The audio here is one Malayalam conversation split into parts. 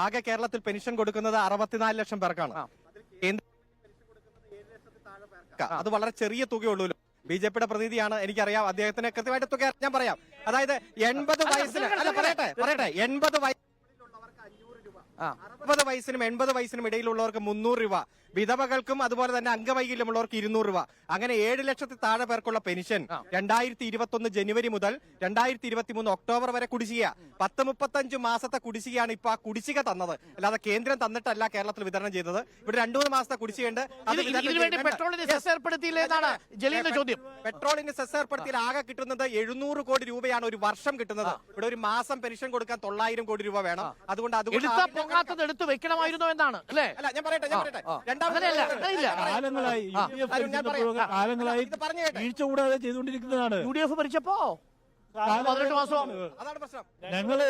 ആകെ കേരളത്തിൽ പെൻഷൻ കൊടുക്കുന്നത് 64 ലക്ഷം പേർക്കാണ്. അത് വളരെ ചെറിയ തുകയുള്ളൂ. ബിജെപിയുടെ പ്രതിനിധിയാണ്, എനിക്കറിയാം, അദ്ദേഹത്തിന് കൃത്യമായിട്ട് തുക ഞാൻ പറയാം. അതായത് 80 വയസ്സിന് പറയട്ടെ 80 വയസ്സിലുള്ളവർക്ക് 500 രൂപ, 60 വയസ്സിനും 80 വയസ്സിനും ഇടയിലുള്ളവർക്ക് 300 രൂപ, വിധവകൾക്കും അതുപോലെ തന്നെ അംഗവൈകല്യമുള്ളവർക്ക് 200 രൂപ, അങ്ങനെ 7 ലക്ഷത്തിൽ താഴെ പേർക്കുള്ള പെൻഷൻ 2021 ജനുവരി മുതൽ 2023 ഒക്ടോബർ വരെ കുടിശ്ശിക 10-35 മാസത്തെ കുടിശ്ശികയാണ്. ഇപ്പൊ ആ കുടിശ്ശിക തന്നത്, അല്ലാതെ കേന്ദ്രം തന്നിട്ടല്ല കേരളത്തിൽ വിതരണം ചെയ്തത്. ഇവിടെ 2-3 മാസത്തെ കുടിശ്ശികയുണ്ട്. പെട്രോളിന് സെസ് ഏർപ്പെടുത്തിയാൽ ആകെ കിട്ടുന്നത് 700 കോടി രൂപയാണ് ഒരു വർഷം കിട്ടുന്നത്. ഇവിടെ ഒരു മാസം പെൻഷൻ കൊടുക്കാൻ 900 കോടി രൂപ വേണം. അതുകൊണ്ട് എടുത്തു വെക്കണമായിരുന്നു എന്നാണ് അല്ലേ? അല്ല, ഞാൻ പറയട്ടെ കാലങ്ങളായി വീഴ്ച കൂടാതെ ചെയ്തുകൊണ്ടിരിക്കുന്നതാണ്. UDF ഭരിച്ചപ്പോ 18 മാസം അതാണ് പ്രശ്നം. ഞങ്ങള്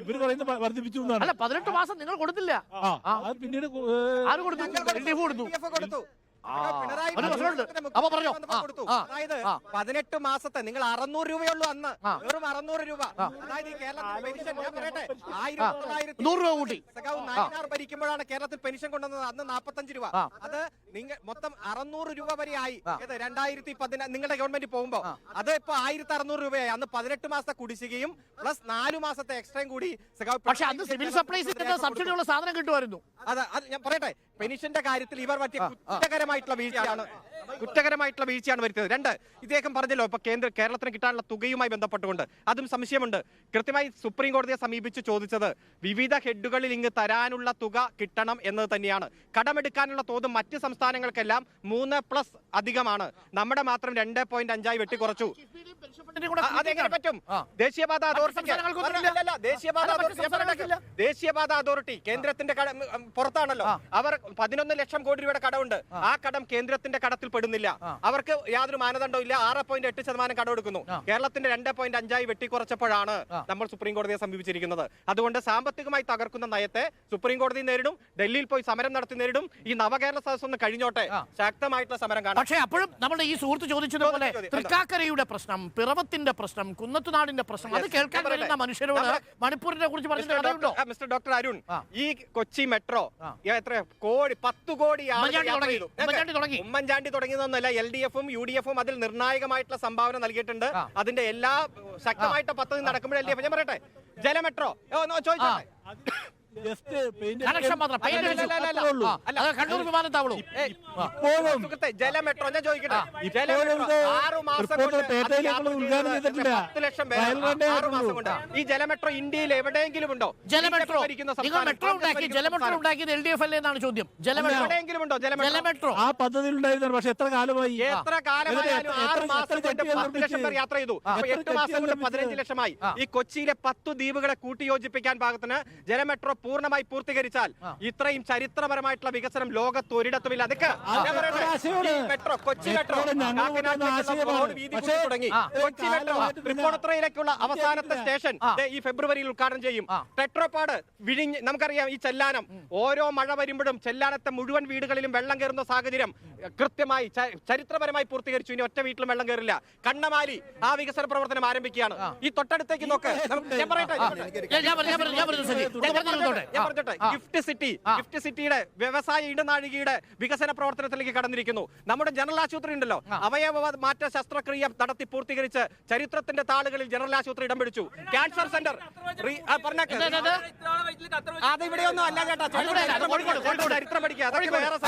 ഇവര് പറയുന്നത് വർദ്ധിപ്പിച്ചു എന്നാണ്. അല്ല, 18 മാസം നിങ്ങൾ കൊടുത്തില്ല. പിന്നീട് ആര് കൊടുത്തു? LDF കൊടുത്തു. അതായത് 18 മാസത്തെ നിങ്ങൾ 600 രൂപയുള്ളൂ അന്ന്, വെറും 600 രൂപ. അതായത് ഈ കേരളത്തിൽ പെൻഷൻ ഞാൻ പറയട്ടെ 100 രൂപ കൂട്ടി ഭരിക്കുമ്പോഴാണ് കേരളത്തിൽ പെൻഷൻ കൊണ്ടുവന്നത്. അന്ന് 45 രൂപ. അത് നിങ്ങൾ മൊത്തം 600 രൂപ വരെ ആയി. 2010 നിങ്ങളുടെ ഗവൺമെന്റ് പോകുമ്പോ അത് ഇപ്പൊ 1600 രൂപയായി. അന്ന് 18 മാസത്തെ കുടിശ്ശികയും പ്ലസ് 4 മാസത്തെ എക്സ്ട്രയും കൂടി. പക്ഷെ അന്ന് സിവിൽ സപ്ലൈസ് സബ്സിഡിയുള്ള സാധനം കിട്ടുമായിരുന്നു. അത് ഞാൻ പറയട്ടെ, പെൻഷന്റെ കാര്യത്തിൽ ഇവർ പറ്റിയ കുറ്റകരമായിട്ടുള്ള വീഴ്ചയാണ് വരുത്തിയത്. 2, ഇദ്ദേഹം പറഞ്ഞല്ലോ ഇപ്പൊ കേരളത്തിന് കിട്ടാനുള്ള തുകയുമായി ബന്ധപ്പെട്ടുകൊണ്ട് അതും സംശയമുണ്ട്. കൃത്യമായി സുപ്രീം കോടതിയെ സമീപിച്ച് ചോദിച്ചത് വിവിധ ഹെഡുകളിൽ ഇങ്ങ് തരാനുള്ള തുക കിട്ടണം എന്നത് തന്നെയാണ്. കടമെടുക്കാനുള്ള തോത് മറ്റ് സംസ്ഥാനങ്ങൾക്കെല്ലാം 3+ അധികമാണ്. നമ്മുടെ മാത്രം 2.5 വെട്ടിക്കുറച്ചു. അതെങ്ങനെ പറ്റും? ദേശീയപാത അതോറിറ്റി കേന്ദ്രത്തിന്റെ പുറത്താണല്ലോ. അവർ 11 ലക്ഷം കോടി രൂപയുടെ കടമുണ്ട്. ആ കടം കേന്ദ്രത്തിന്റെ കടത്തിൽ പെടുന്നില്ല. അവർക്ക് യാതൊരു മാനദണ്ഡവും ഇല്ല. 6.8% കടമെടുക്കുന്നു. കേരളത്തിന്റെ 2.5 വെട്ടിക്കുറച്ചപ്പോഴാണ് നമ്മൾ സുപ്രീം കോടതിയെ സമീപിച്ചിരിക്കുന്നത്. അതുകൊണ്ട് സാമ്പത്തികമായി തകർക്കുന്ന നയത്തെ സുപ്രീം കോടതി നേരിടും. ഡൽഹിയിൽ പോയി സമരം നടത്തി നേരിടും. ഈ നവകേരള സദസ്സ് ഒന്ന് കഴിഞ്ഞോട്ടെ, ശക്തമായിട്ടുള്ള സമരം കാണാം. പക്ഷേ അപ്പോഴും നമ്മുടെ ഈ സുഹൃത്ത് ചോദിച്ചതുപോലെ തൃക്കാക്കരയുടെ പ്രശ്നം, പിറവത്തിന്റെ പ്രശ്നം, കുന്നത്തുനാടിന്റെ പ്രശ്നം, അത് കേൾക്കാൻ വരുന്ന മനുഷ്യരോട് മണിപ്പൂരിനെ കുറിച്ച് പറഞ്ഞിട്ടുണ്ടോ? മിസ്റ്റർ ഡോക്ടർ അരുൺ, ഈ കൊച്ചി മെട്രോ എത്ര കോടി 10 കോടി ഉമ്മൻചാണ്ടി തുടങ്ങിയതൊന്നുമല്ല. LDF-ഉം UDF-ഉം അതിൽ നിർണായകമായിട്ടുള്ള സംഭാവന നൽകിയിട്ടുണ്ട്. അതിന്റെ എല്ലാ ശക്തമായിട്ട് പദ്ധതി നടക്കുമ്പോൾ LDF ഞാൻ പറയട്ടെ ജലമെട്രോ ചോദിച്ചോട്ടെ ജലമെട്രോ ഞാൻ ചോദിക്കട്ടെ, 6 മാസം കൊണ്ട് 10 ലക്ഷം പേര് 6 മാസം കൊണ്ട് ഈ ജലമെട്രോ ഇന്ത്യയിൽ എവിടെയെങ്കിലും ഉണ്ടോ? ജലമെട്രോ ഉണ്ടാക്കിയത് LDF അല്ലേ എന്നാണ് ചോദ്യം. എവിടെയെങ്കിലും ഉണ്ടോ ജലമെട്രോ? ആ പദ്ധതി ഉണ്ടായിരുന്നു. പക്ഷെ എത്ര കാലമായി? എത്ര കാലമായാലും 6 മാസം കൊണ്ട് 10 ലക്ഷം പേർ യാത്ര ചെയ്തു. 8 മാസം കൊണ്ട് 15 ലക്ഷമായി. ഈ കൊച്ചിയിലെ 10 ദ്വീപുകളെ കൂട്ടിയോജിപ്പിക്കാൻ പാകത്തിന് ജലമെട്രോ പൂർണ്ണമായി പൂർത്തീകരിച്ചാൽ ഇത്രയും ചരിത്രപരമായിട്ടുള്ള വികസനം ലോകത്ത് ഒരിടത്തുമില്ല. അതൊക്കെ മെട്രോ, കൊച്ചി മെട്രോ തുടങ്ങി. കൊച്ചി മെട്രോ തൃപ്പൂണിത്തുറയിലേക്കുള്ള അവസാനത്തെ സ്റ്റേഷൻ ഈ ഫെബ്രുവരിയിൽ ഉദ്ഘാടനം ചെയ്യും. ടെട്രോപാഡ് വിഴിഞ്ഞ് നമുക്കറിയാം. ഈ ചെല്ലാനം ഓരോ മഴ വരുമ്പോഴും ചെല്ലാനത്തെ മുഴുവൻ വീടുകളിലും വെള്ളം കയറുന്ന സാഹചര്യം കൃത്യമായി ചരിത്രപരമായി പൂർത്തീകരിച്ചു. ഇനി ഒറ്റ വീട്ടിലും വെള്ളം കയറില്ല. കണ്ണമാലി ആ വികസന പ്രവർത്തനം ആരംഭിക്കുകയാണ്. ഈ തൊട്ടടുത്തേക്ക് നോക്ക്. ഞാൻ പറയട്ടെ ഗിഫ്റ്റ് സിറ്റിയുടെ വ്യവസായ ഇടനാഴികയുടെ വികസന പ്രവർത്തനത്തിലേക്ക് കടന്നിരിക്കുന്നു. നമ്മുടെ ജനറൽ ആശുപത്രി ഉണ്ടല്ലോ, അവയവ മാറ്റ ശസ്ത്രക്രിയ നടത്തി പൂർത്തീകരിച്ച് ചരിത്രത്തിന്റെ താളുകളിൽ ജനറൽ ആശുപത്രി ഇടം പിടിച്ചു. ക്യാൻസർ സെന്റർ അത് ഇവിടെയൊന്നും അല്ല ചേട്ടാ, ചരിത്രം പഠിക്കുക. അതൊക്കെ വേറെ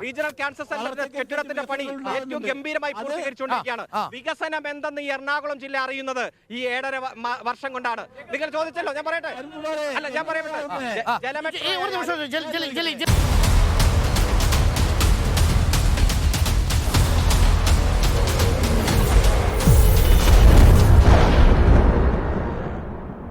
റീജിയണൽ ക്യാൻസർ സെന്റർ കെട്ടിടത്തിന്റെ പണി ഏറ്റവും ഗംഭീരമായി പൂർത്തീകരിച്ചുകൊണ്ടിരിക്കുകയാണ്. വികസനം എന്തെന്ന് ഈ എറണാകുളം ജില്ല അറിയുന്നത് ഈ 7.5 വർഷം കൊണ്ടാണ്. നിങ്ങൾ ചോദിച്ചല്ലോ, ഞാൻ പറയട്ടെ. അല്ല, ഞാൻ പറയട്ടെ, ജലമെട്രോ